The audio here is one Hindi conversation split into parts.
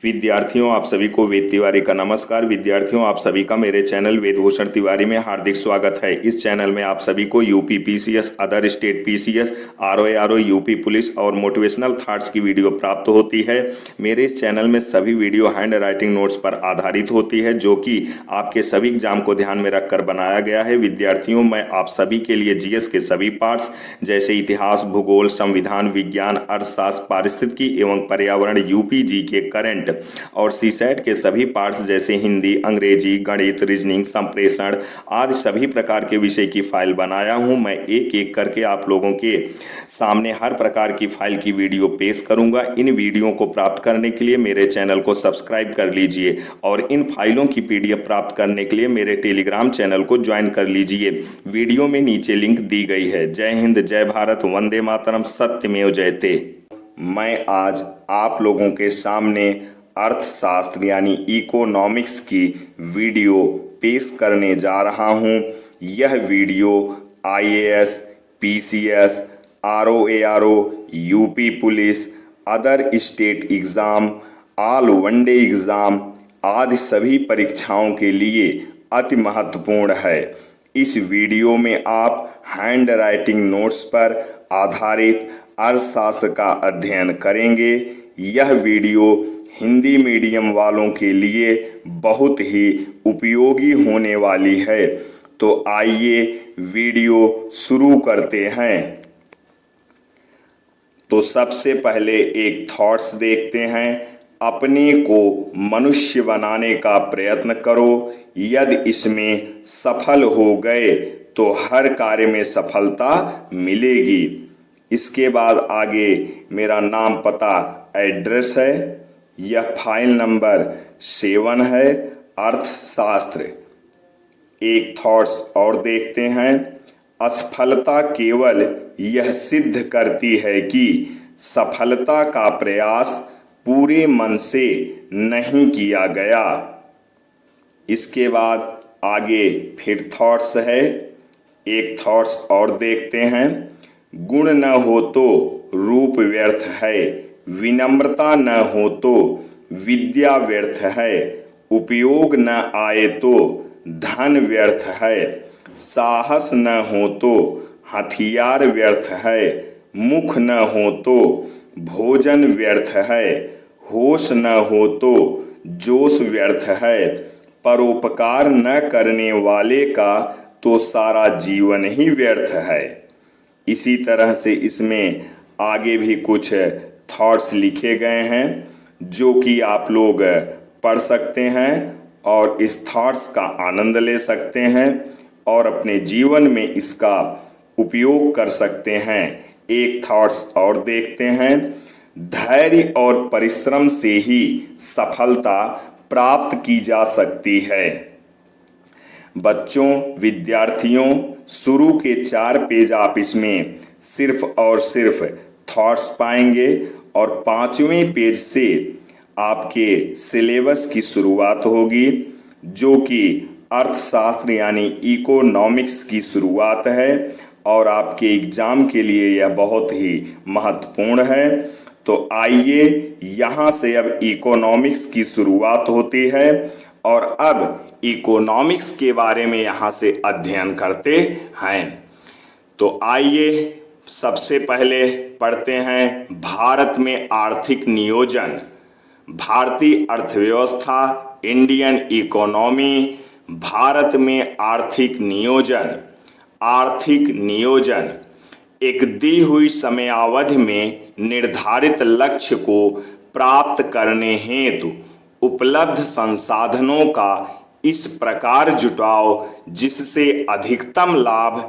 विद्यार्थियों, आप सभी को वेद तिवारी का नमस्कार। विद्यार्थियों, आप सभी का मेरे चैनल वेदभूषण तिवारी में हार्दिक स्वागत है। इस चैनल में आप सभी को UP PCS, other state PCS, RO UP police और मोटिवेशनल थॉट्स की वीडियो प्राप्त होती है। मेरे इस चैनल में सभी वीडियो हैंड राइटिंग नोट्स पर आधारित होती है, जो कि आपके सभी एग्जाम को ध्यान में रखकर बनाया गया है। विद्यार्थियों, मैं आप सभी के लिए जीएस के सभी पार्ट्स जैसे इतिहास, भूगोल, संविधान, विज्ञान, अर्थशास्त्र, पारिस्थितिकी एवं पर्यावरण, यूपी जी के करंट और सीसैट के सभी पार्ट्स जैसे हिंदी, अंग्रेजी, गणित, रीजनिंग, संप्रेषण आदि सभी प्रकार के विषय की फाइल बनाया हूं। मैं एक एक करके आप लोगों के सामने हर प्रकार की फाइल की वीडियो पेश करूंगा। इन वीडियो को प्राप्त करने के लिए मेरे चैनल को सब्सक्राइब कर लीजिए और इन फाइलों की पीडीएफ प्राप्त करने के लिए मेरे टेलीग्राम चैनल को ज्वाइन कर लीजिए। वीडियो में नीचे लिंक दी गई है। जय हिंद, जय भारत, वंदे मातरम, सत्यमेव जयते। मैं आज आप लोगों के सामने अर्थशास्त्र यानी इकोनॉमिक्स की वीडियो पेश करने जा रहा हूं। यह video IAS, PCS, RO, UP police, other state exam, all one day exam आदि सभी परीक्षाओं के लिए अति महत्वपूर्ण है। इस वीडियो में आप हैंड राइटिंग नोट्स पर आधारित अर्थशास्त्र का अध्ययन करेंगे। यह वीडियो हिंदी मीडियम वालों के लिए बहुत ही उपयोगी होने वाली है। तो आइए वीडियो शुरू करते हैं। तो सबसे पहले एक थॉट्स देखते हैं। अपने को मनुष्य बनाने का प्रयत्न करो। यदि इसमें सफल हो गए तो हर कार्य में सफलता मिलेगी। इसके बाद आगे मेरा नाम, पता, एड्रेस है। यह फाइल नंबर 7 है, अर्थशास्त्र। एक थॉट्स और देखते हैं। असफलता केवल यह सिद्ध करती है कि सफलता का प्रयास पूरे मन से नहीं किया गया। इसके बाद आगे फिर थॉट्स है। एक थॉट्स और देखते हैं। गुण न हो तो रूप व्यर्थ है, विनम्रता न हो तो विद्या व्यर्थ है, उपयोग न आए तो धन व्यर्थ है, साहस न हो तो हथियार व्यर्थ है, मुख न हो तो भोजन व्यर्थ है, होश न हो तो जोश व्यर्थ है, परोपकार न करने वाले का तो सारा जीवन ही व्यर्थ है। इसी तरह से इसमें आगे भी कुछ थॉट्स लिखे गए हैं जो कि आप लोग पढ़ सकते हैं और इस थॉट्स का आनंद ले सकते हैं और अपने जीवन में इसका उपयोग कर सकते हैं। एक थॉट्स और देखते हैं। धैर्य और परिश्रम से ही सफलता प्राप्त की जा सकती है। बच्चों, विद्यार्थियों, शुरू के 4 पेज आप इसमें सिर्फ और सिर्फ थॉट्स पाएंगे और 5वें पेज से आपके सिलेबस की शुरुआत होगी, जो कि अर्थशास्त्र यानी इकोनॉमिक्स की शुरुआत है और आपके एग्जाम के लिए यह बहुत ही महत्वपूर्ण है। तो आइए, यहाँ से अब इकोनॉमिक्स की शुरुआत होती है और अब इकोनॉमिक्स के बारे में यहाँ से अध्ययन करते हैं। तो आइए सबसे पहले पढ़ते हैं भारत में आर्थिक नियोजन। भारतीय अर्थव्यवस्था, इंडियन इकोनॉमी। भारत में आर्थिक नियोजन। आर्थिक नियोजन एक दी हुई समयावधि में निर्धारित लक्ष्य को प्राप्त करने हेतु उपलब्ध संसाधनों का इस प्रकार जुटाव जिससे अधिकतम लाभ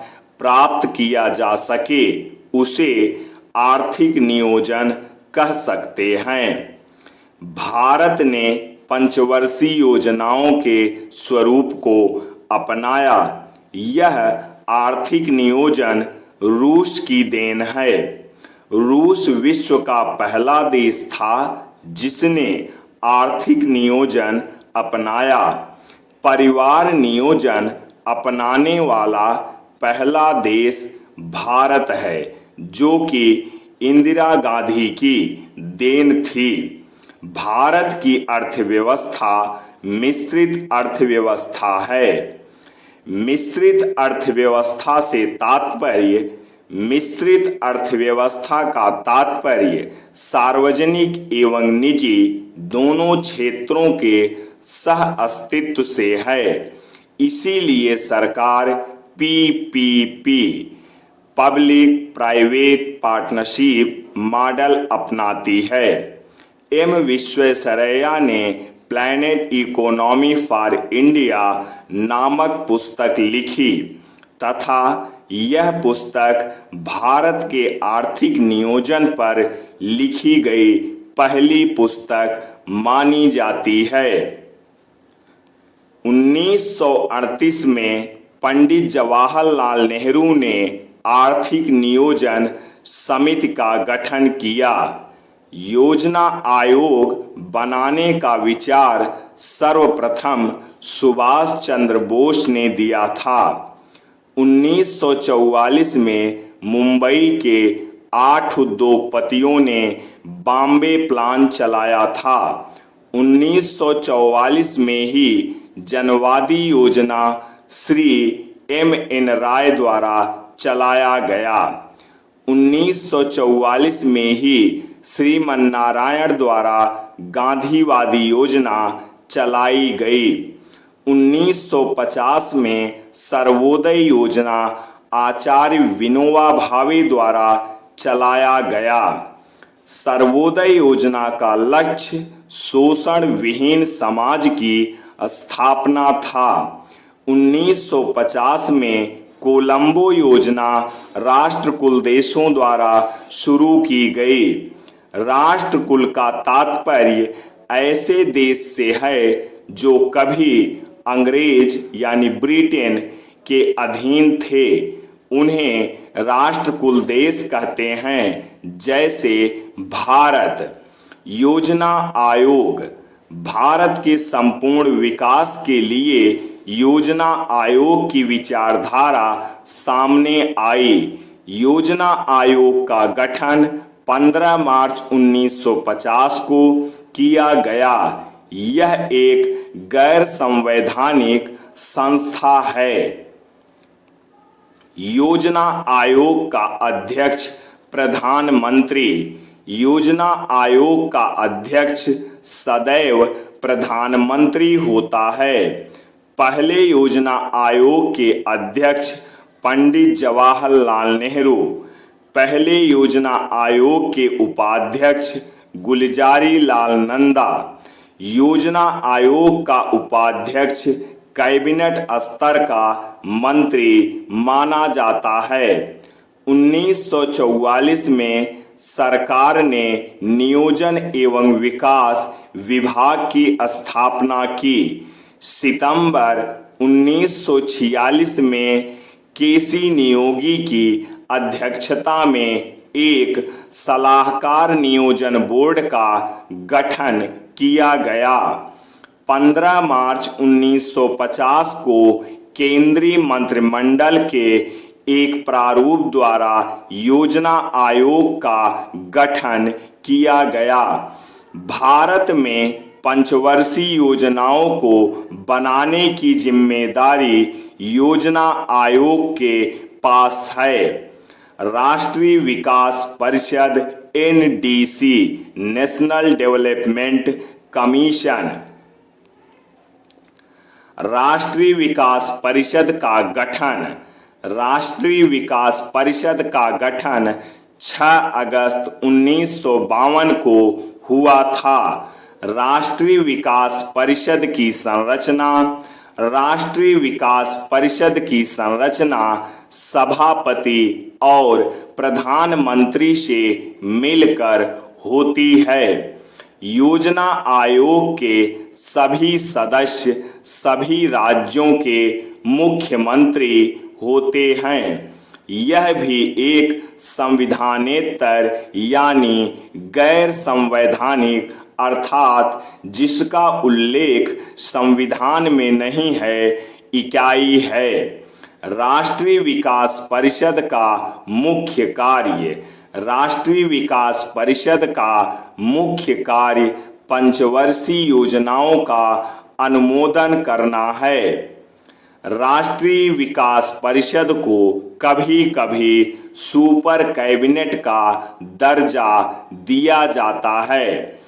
प्राप्त किया जा सके, उसे आर्थिक नियोजन कह सकते हैं। भारत ने पंचवर्षीय योजनाओं के स्वरूप को अपनाया। यह आर्थिक नियोजन रूस की देन है। रूस विश्व का पहला देश था जिसने आर्थिक नियोजन अपनाया। परिवार नियोजन अपनाने वाला पहला देश भारत है, जो कि इंदिरा गांधी की देन थी। भारत की अर्थव्यवस्था मिश्रित अर्थव्यवस्था है। मिश्रित अर्थव्यवस्था से तात्पर्य मिश्रित अर्थव्यवस्था का तात्पर्य सार्वजनिक एवं निजी दोनों क्षेत्रों के सह अस्तित्व से है। इसीलिए सरकार PPP public private partnership model अपनाती है। एम विश्वेश्वरैया ने प्लैनेट इकोनॉमी फॉर इंडिया नामक पुस्तक लिखी तथा यह पुस्तक भारत के आर्थिक नियोजन पर लिखी गई पहली पुस्तक मानी जाती है। 1938 में पंडित जवाहरलाल नेहरू ने आर्थिक नियोजन समिति का गठन किया। योजना आयोग बनाने का विचार सर्वप्रथम सुभाष चंद्र बोस ने दिया था। 1944 में मुंबई के 8 उद्योगपतियों ने बॉम्बे प्लान चलाया था। 1944 में ही जनवादी योजना श्री M.N. राय द्वारा चलाया गया। 1944 में ही श्रीमन्नारायण द्वारा गांधीवादी योजना चलाई गई। 1950 में सर्वोदय योजना आचार्य विनोबा भावे द्वारा चलाया गया। सर्वोदय योजना का लक्ष्य शोषण विहीन समाज की स्थापना था। 1950 में कोलंबो योजना राष्ट्रकुल देशों द्वारा शुरू की गई। राष्ट्रकुल का तात्पर्य ऐसे देश से है जो कभी अंग्रेज यानी ब्रिटेन के अधीन थे, उन्हें राष्ट्रकुल देश कहते हैं। जैसे भारत। योजना आयोग भारत के संपूर्ण विकास के लिए योजना आयोग की विचारधारा सामने आई। योजना आयोग का गठन 15 मार्च 1950 को किया गया। यह एक गैर संवैधानिक संस्था है। योजना आयोग का अध्यक्ष प्रधानमंत्री। योजना आयोग का अध्यक्ष सदैव प्रधानमंत्री होता है। पहले योजना आयोग के अध्यक्ष पंडित जवाहरलाल नेहरू, पहले योजना आयोग के उपाध्यक्ष गुलजारी लाल नंदा, योजना आयोग का उपाध्यक्ष कैबिनेट स्तर का मंत्री माना जाता है। 1944 में सरकार ने नियोजन एवं विकास विभाग की स्थापना की। सितंबर 1946 में केसी नियोगी की अध्यक्षता में एक सलाहकार नियोजन बोर्ड का गठन किया गया। 15 मार्च 1950 को केंद्रीय मंत्रिमंडल के एक प्रारूप द्वारा योजना आयोग का गठन किया गया। भारत में पंचवर्षीय योजनाओं को बनाने की जिम्मेदारी योजना आयोग के पास है। राष्ट्रीय विकास परिषद NDC नेशनल डेवलपमेंट कमीशन। राष्ट्रीय विकास परिषद का गठन। राष्ट्रीय विकास परिषद का गठन 6 अगस्त 1952 को हुआ था। राष्ट्रीय विकास परिषद की संरचना। राष्ट्रीय विकास परिषद की संरचना सभापति और प्रधानमंत्री से मिलकर होती है। योजना आयोग के सभी सदस्य सभी राज्यों के मुख्यमंत्री होते हैं। यह भी एक संविधानेतर यानी गैर संवैधानिक अर्थात जिसका उल्लेख संविधान में नहीं है इकाई है। राष्ट्रीय विकास परिषद का मुख्य कार्य। राष्ट्रीय विकास परिषद का मुख्य कार्य पंचवर्षीय योजनाओं का अनुमोदन करना है। राष्ट्रीय विकास परिषद को कभी कभी सुपर कैबिनेट का दर्जा दिया जाता है।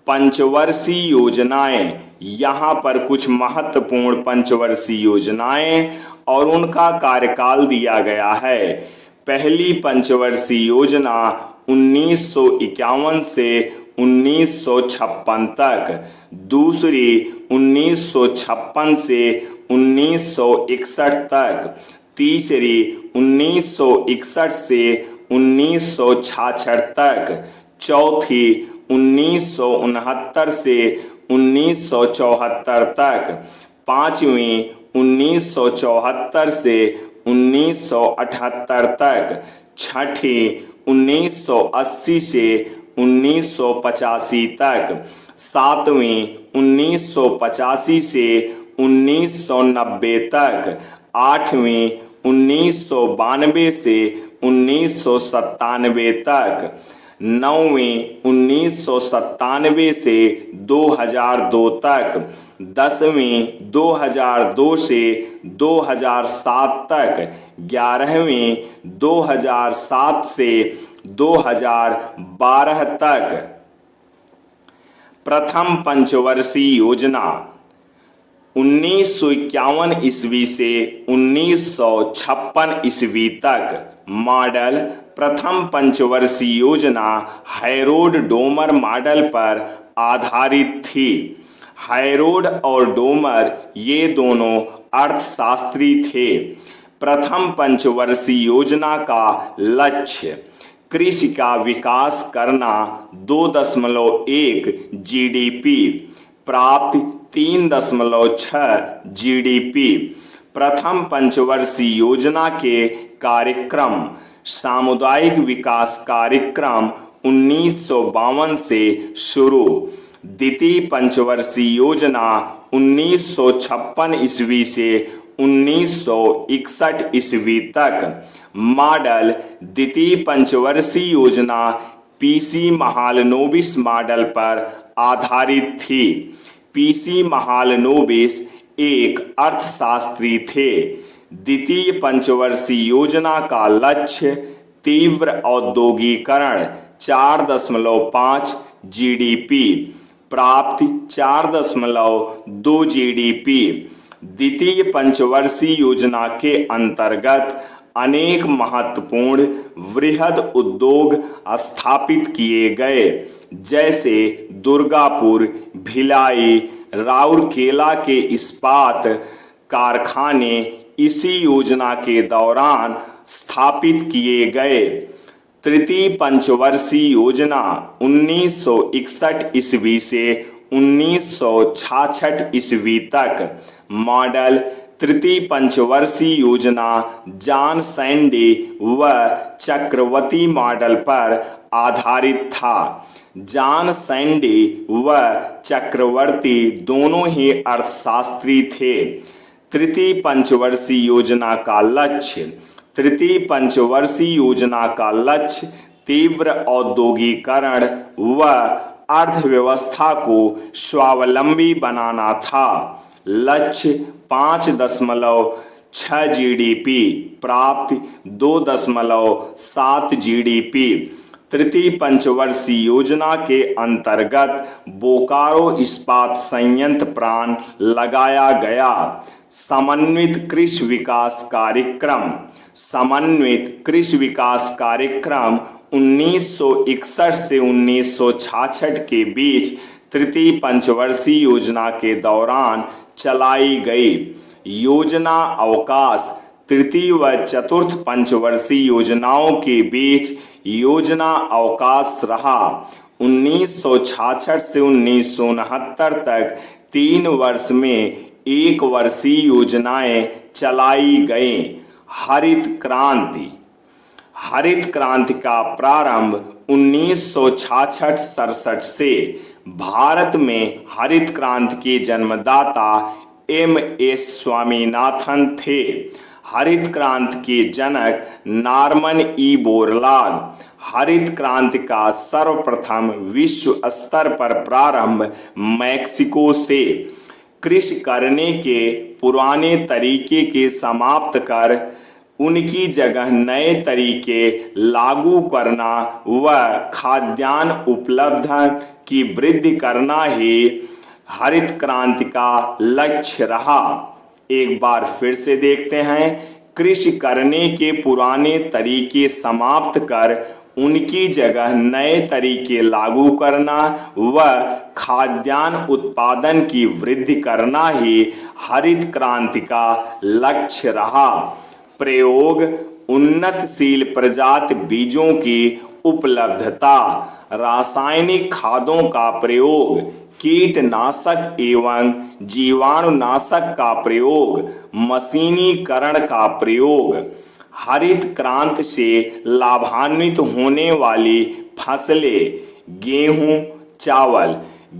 पंचवर्षीय योजनाएं, यहाँ पर कुछ महत्वपूर्ण पंचवर्षीय योजनाएं और उनका कार्यकाल दिया गया है। पहली पंचवर्षीय योजना 1951 से 1956 तक, दूसरी 1956 से 1961 तक, तीसरी 1961 से 1966 तक, चौथी 1969 से 1974 तक, पांचवी 1974 से 1978 तक, छठी 1980 से 1985 तक, सातवीं 1985 से 1990 तक, आठवीं 1992 से 1997 तक, नौवीं 1997 से 2002 तक, दसवीं 2002 से 2007 तक, 11वीं 2007 से 2012 तक। प्रथम पंचवर्षीय योजना 1951 ईस्वी से 1956 ईस्वी तक। मॉडल प्रथम पंचवर्षीय योजना हैरोल्ड डोमर मॉडल पर आधारित थी। हैरोल्ड और डोमर ये दोनों अर्थशास्त्री थे। प्रथम पंचवर्षीय योजना का लक्ष्य कृषि का विकास करना, 2.1 जीडीपी प्राप्ति, 3.6 जीडीपी। प्रथम पंचवर्षीय योजना के कार्यक्रम सामुदायिक विकास कार्यक्रम 1952 से शुरू। द्वितीय पंचवर्षीय योजना 1956 ईस्वी से 1961 ईस्वी तक। मॉडल द्वितीय पंचवर्षीय योजना पीसी महालनोबिस मॉडल पर आधारित थी। पीसी महालनोबिस एक अर्थशास्त्री थे। द्वितीय पंचवर्षीय योजना का लक्ष्य तीव्र औद्योगिकरण, 4.5 जीडीपी प्राप्ति, 4.2 जीडीपी। द्वितीय पंचवर्षीय योजना के अंतर्गत अनेक महत्वपूर्ण वृहद उद्योग स्थापित किए गए, जैसे दुर्गापुर, भिलाई, राउरकेला के इस्पात कारखाने इसी योजना के दौरान स्थापित किए गए। तृतीय पंचवर्षीय योजना 1961 ईस्वी से 1966 ईस्वी तक। मॉडल तृतीय पंचवर्षीय योजना जॉन सैंडी व चक्रवर्ती मॉडल पर आधारित था। जॉन सैंडी व चक्रवर्ती दोनों ही अर्थशास्त्री थे। तृतीय पंचवर्षीय योजना का लक्ष्य तृतीय पंचवर्षीय योजना का लक्ष्य तीव्र औद्योगिकरण व अर्थव्यवस्था को स्वावलंबी बनाना था। लक्ष्य 5.6 जीडीपी प्राप्ति, 2.7 जीडीपी। तृतीय पंचवर्षीय योजना के अंतर्गत बोकारो इस्पात संयंत्र प्लांट लगाया गया। समन्वित कृषि विकास कार्यक्रम समन्वित कृषि विकास कार्यक्रम 1961 से 1966 के बीच तृतीय पंचवर्षीय योजना के दौरान चलाई गई। योजना अवकाश तृतीय व चतुर्थ पंचवर्षीय योजनाओं के बीच योजना अवकाश रहा। 1966 से 1969 तक 3 वर्ष में 1 वर्षीय योजनाएं चलाई गईं। हरित क्रांति का प्रारंभ 1966-67 से। भारत में हरित क्रांति के जन्मदाता एम.एस. स्वामीनाथन थे। हरित क्रांति के जनक नॉर्मन ई. बोरलॉग। हरित क्रांति का सर्वप्रथम विश्व स्तर पर प्रारंभ मैक्सिको से। कृषि करने के पुराने तरीके के समाप्त कर उनकी जगह नए तरीके लागू करना व खाद्यान्न उपलब्धता की वृद्धि करना ही हरित क्रांति का लक्ष्य रहा। एक बार फिर से देखते हैं। कृषि करने के पुराने तरीके समाप्त कर उनकी जगह नए तरीके लागू करना व खाद्यान्न उत्पादन की वृद्धि करना ही हरित क्रांति का लक्ष्य रहा। प्रयोग, उन्नतशील प्रजाति बीजों की उपलब्धता, रासायनिक खादों का प्रयोग, कीटनाशक एवं जीवाणुनाशक का प्रयोग, मशीनीकरण का प्रयोग। हरित क्रांति से लाभान्वित होने वाली फसलें गेहूं, चावल।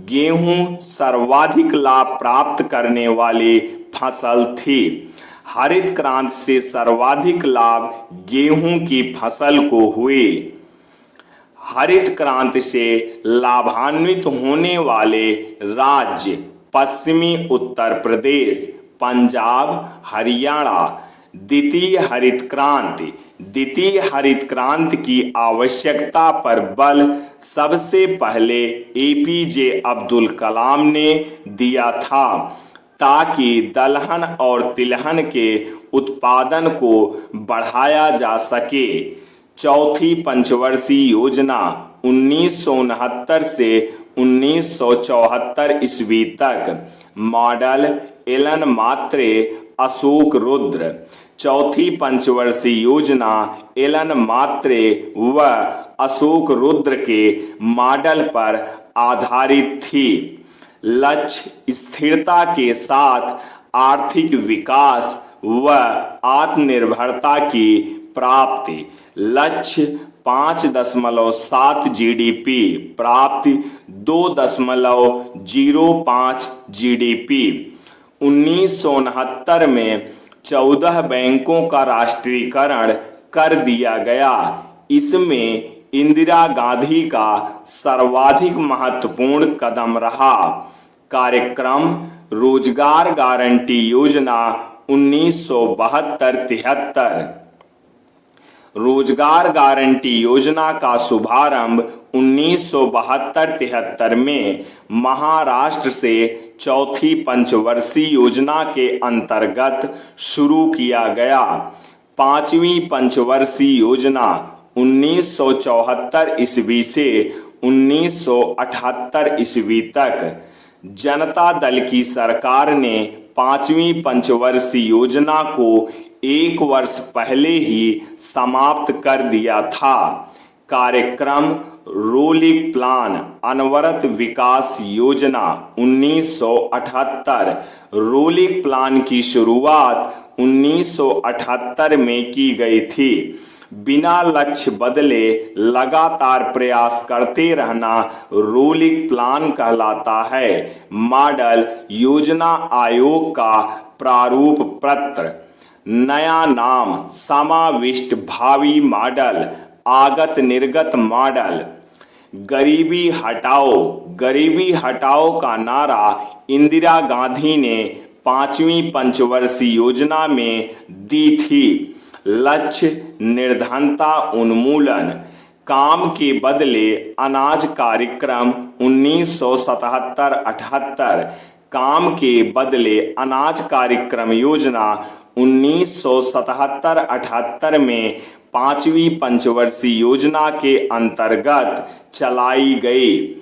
गेहूं सर्वाधिक लाभ प्राप्त करने वाली फसल थी। हरित क्रांति से सर्वाधिक लाभ गेहूं की फसल को हुए। हरित क्रांति से लाभान्वित होने वाले राज्य पश्चिमी उत्तर प्रदेश, पंजाब, हरियाणा। द्वितीय हरित क्रांति की आवश्यकता पर बल सबसे पहले एपीजे अब्दुल कलाम ने दिया था, ताकि दलहन और तिलहन के उत्पादन को बढ़ाया जा सके। चौथी पंचवर्षीय योजना 1969 से 1974 ईस्वी तक। मॉडल एलन मात्रे, अशोक रुद्र। चौथी पंचवर्षीय योजना एलन मात्रे व अशोक रुद्र के मॉडल पर आधारित थी। लक्ष्य स्थिरता के साथ आर्थिक विकास व आत्मनिर्भरता की प्राप्ति। लक्ष्य 5.7 जीडीपी, प्राप्ति 2.05 जीडीपी। 1969 में 14 बैंकों का राष्ट्रीयकरण कर दिया गया। इसमें इंदिरा गांधी का सर्वाधिक महत्वपूर्ण कदम रहा। कार्यक्रम रोजगार गारंटी योजना 1972-73। रोजगार गारंटी योजना का शुभारंभ 1972-73 में महाराष्ट्र से चौथी पंचवर्षीय योजना के अंतर्गत शुरू किया गया। पांचवी पंचवर्षीय योजना 1974 ईस्वी से 1978 ईस्वी तक। जनता दल की सरकार ने पांचवी पंचवर्षीय योजना को एक वर्ष पहले ही समाप्त कर दिया था। कार्यक्रम रोलिंग प्लान, अनवरत विकास योजना 1978। रोलिंग प्लान की शुरुआत 1978 में की गई थी। बिना लक्ष्य बदले लगातार प्रयास करते रहना रोलिंग प्लान कहलाता है। मॉडल योजना आयोग का प्रारूप पत्र। नया नाम समाविष्ट भावी मॉडल, आगत निर्गत मॉडल। गरीबी हटाओ का नारा इंदिरा गांधी ने पांचवी पंचवर्षीय योजना में दी थी। लक्ष्य निर्धनता उन्मूलन। काम के बदले अनाज कार्यक्रम 1977-78। काम के बदले अनाज कार्यक्रम योजना 1977-78 में पांचवी पंचवर्षीय योजना के अंतर्गत चलाई गई।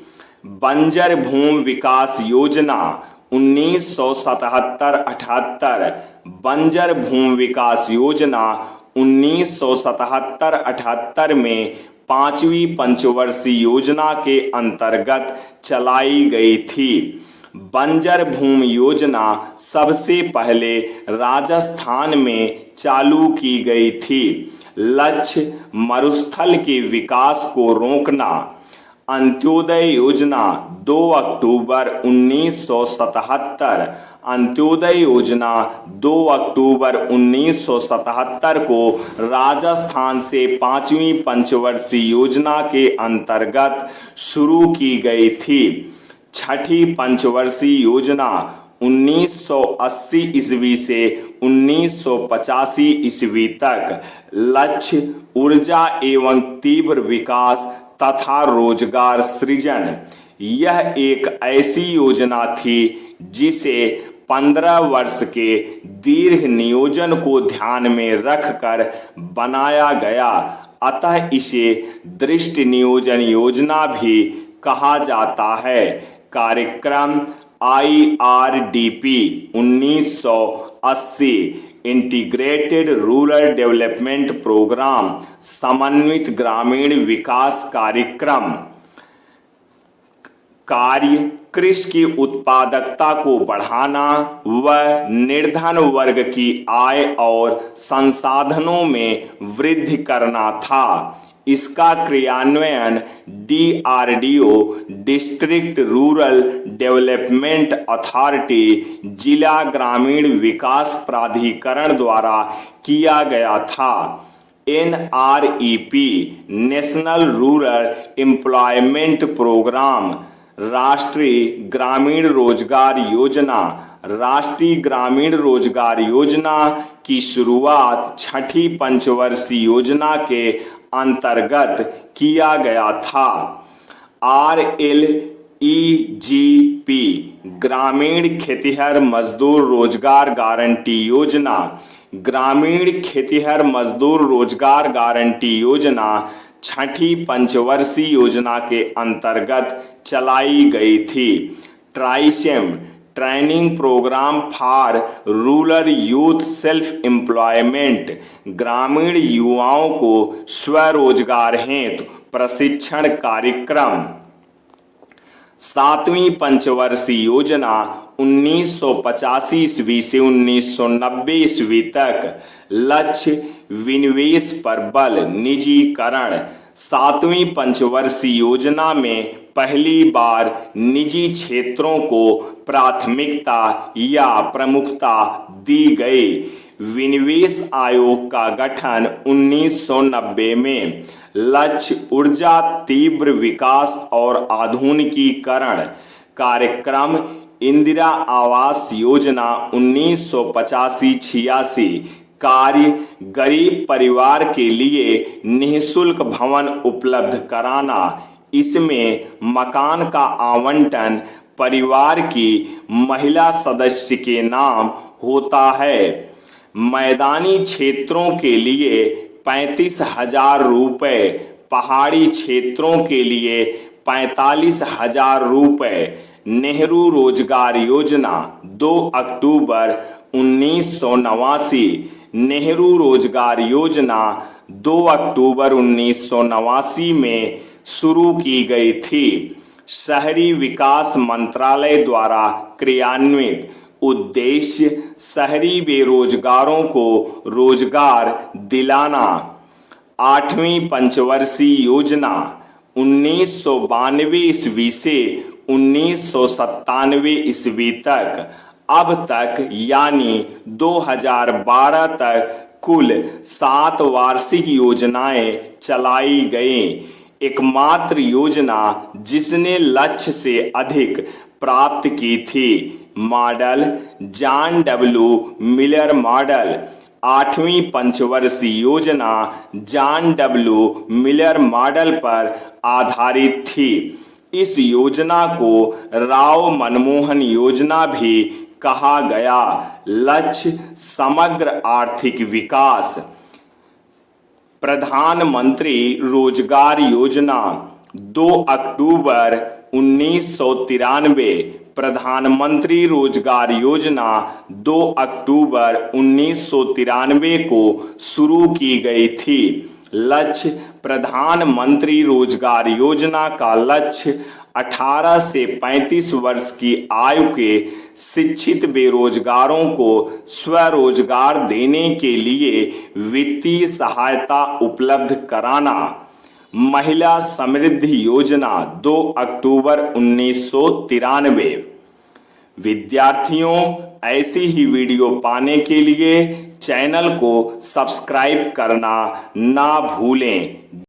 बंजर भूमि विकास योजना 1977-78। बंजर भूमि विकास योजना 1977-78 में पांचवी पंचवर्षीय योजना के अंतर्गत चलाई गई थी। बंजर भूमि योजना सबसे पहले राजस्थान में चालू की गई थी। लक्ष्य मरुस्थल के विकास को रोकना। अंत्योदय योजना 2 अक्टूबर 1977। अंत्योदय योजना 2 अक्टूबर 1977 को राजस्थान से 5वीं पंचवर्षीय योजना के अंतर्गत शुरू की गई थी। छठी पंचवर्षीय योजना 1980 ईस्वी से 1985 ईस्वी तक लक्ष्य ऊर्जा एवं तीव्र विकास तथा रोजगार सृजन। यह एक ऐसी योजना थी जिसे 15 वर्ष के दीर्घ नियोजन को ध्यान में रखकर बनाया गया, अतः इसे दृष्टि नियोजन योजना भी कहा जाता है। कार्यक्रम IRDP 1980 integrated rural development programme समन्वित ग्रामीण विकास कार्यक्रम। कार्य कृषि की उत्पादकता को बढ़ाना व निर्धन वर्ग की आय और संसाधनों में वृद्धि करना था। इसका क्रियान्वयन DRDO district rural development authority जिला ग्रामीण विकास प्राधिकरण द्वारा किया गया था। NREP national rural employment programme राष्ट्रीय ग्रामीण रोजगार योजना। राष्ट्रीय ग्रामीण रोजगार योजना की शुरुआत छठी पंचवर्षीय योजना के अंतर्गत किया गया था। RLEGP ग्रामीण खेतिहर मजदूर रोजगार गारंटी योजना। ग्रामीण खेतिहर मजदूर रोजगार गारंटी योजना छठी पंचवर्षीय योजना के अंतर्गत चलाई गई थी। TRYSEM training programme for rural youth self employment ग्रामीण युवाओं को स्वरोजगार हेतु प्रशिक्षण कार्यक्रम। 7वीं पंचवर्षीय योजना 1985 ईस्वी से 1990 ईस्वी तक लक्ष्य विनिवेश पर बल निजीकरण। 7वीं पंचवर्षीय योजना में पहली बार निजी क्षेत्रों को प्राथमिकता या प्रमुखता दी गई। विनिवेश आयोग का गठन 1990 में। लक्ष्य ऊर्जा तीव्र विकास और आधुनिकीकरण। कार्यक्रम इंदिरा आवास योजना 1985-86। कार्य गरीब परिवार के लिए निःशुल्क भवन उपलब्ध कराना। इसमें मकान का आवंटन परिवार की महिला सदस्य के नाम होता है। मैदानी क्षेत्रों के लिए 35,000 रुपये, पहाड़ी क्षेत्रों के लिए 45,000 रुपये। नेहरू रोजगार योजना 2 अक्टूबर 1989। नेहरू रोजगार योजना 2 अक्टूबर 1989 में शुरू की गई थी। शहरी विकास मंत्रालय द्वारा क्रियान्वित। उद्देश्य शहरी बेरोजगारों को रोजगार दिलाना। 8वीं पंचवर्षीय योजना 1992 ईस्वी से 1997 ईस्वी तक। अब तक यानी 2012 तक कुल 7 वार्षिक योजनाएं चलाई गईं। एकमात्र योजना जिसने लक्ष्य से अधिक प्राप्त की थी। Model John W Miller model. 8वीं पंचवर्षीय योजना जॉन डब्ल्यू मिलर मॉडल पर आधारित थी। इस योजना को राव मनमोहन योजना भी कहा गया। लक्ष्य समग्र आर्थिक विकास। प्रधानमंत्री रोजगार योजना 2 अक्टूबर 1993। प्रधानमंत्री रोजगार योजना 2 अक्टूबर 1993 को शुरू की गई थी। लक्ष्य प्रधानमंत्री रोजगार योजना का लक्ष्य 18 से 35 वर्ष की आयु के शिक्षित बेरोजगारों को स्वरोजगार देने के लिए वित्तीय सहायता उपलब्ध कराना। महिला समृद्धि योजना 2 अक्टूबर 1993। विद्यार्थियों, ऐसी ही वीडियो पाने के लिए चैनल को सब्सक्राइब करना ना भूलें।